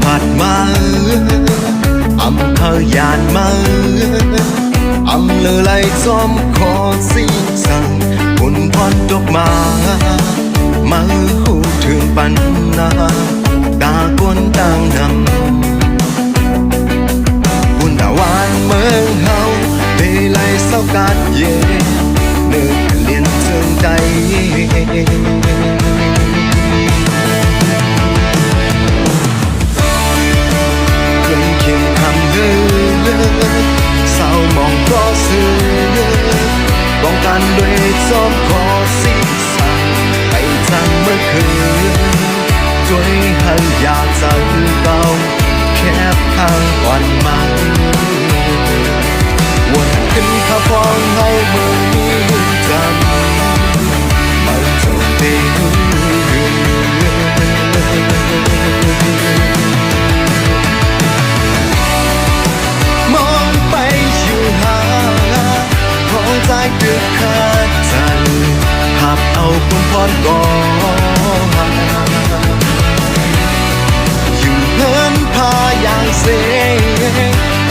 ผัดมาอำเภอยานมาอำเลอไหลจอมคอสีสังบุญพรดอกมามาหูถึงปันนาตากวนต่างนำบุญตะวันเมืองเฮาเดไหลเศร้ากาดเย่เนื้อเลียนเชิงใจเศร้ามองก็ซื้อป้องกันด้วยจอมคอสีสันไปทางเมื่อคืนช่วยให้อยากจะเก่าแคบทางก่อนมาวนขึ้นข้าฟองให้เมื่อมีจำมาจงเตีใจดึกขาดใจหับเอาปุ่มพรก่อนอยู่เฮินพาอย่างเสีย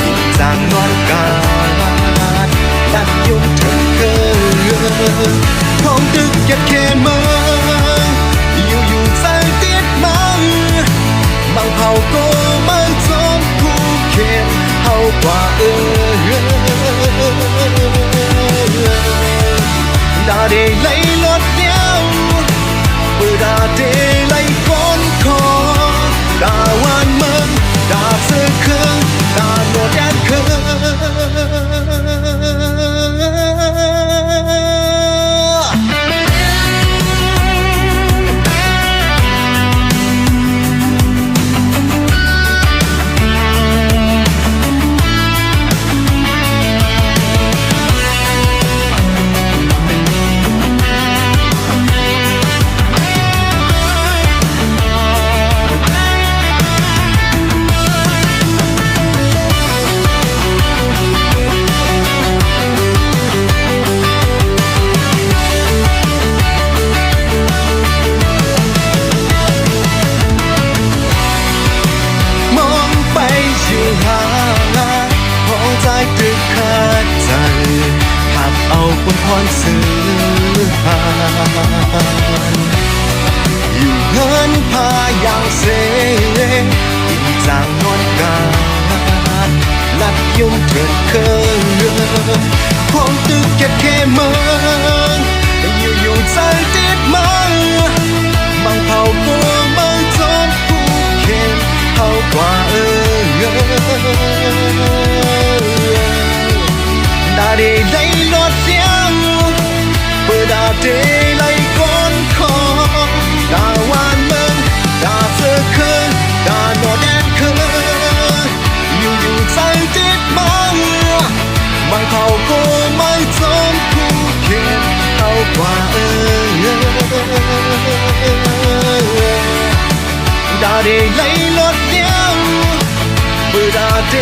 ยิ่งจางนอนกาดดัดยุ่งถึงเกินคงดึกยัดเขนมืออยู่ใจติดบางเผาก็ไม่จมผู้เข็นเฮากว่าดาเดไล่ลดเดียวปืดาเดไล่ก้นคอดาวันเมืองดาเสือเครื่องดาโนดแดนเครื่องดึกขาดใจหับเอาปุ่นพรซื้อผ่านอยู่เฮินพาอย่างเสยิ่งจางนอนกาดลัดยุ่งเถิดเคยคงตึกแค่เมืองอยู่ใจติดบางเผาก็ไม่จมผู้เข็นเท่ากว่าดาเดไล่ลดเสียงเปิดดาเดไล่ก้นคอดาวานเมืองดาเสือเคยดาโนแดนเคยอยู่ใจติดบางเผาก็ไม่จมผู้เข็นเท่ากว่าดาเดไล่ลดเสียงเปิดดาเด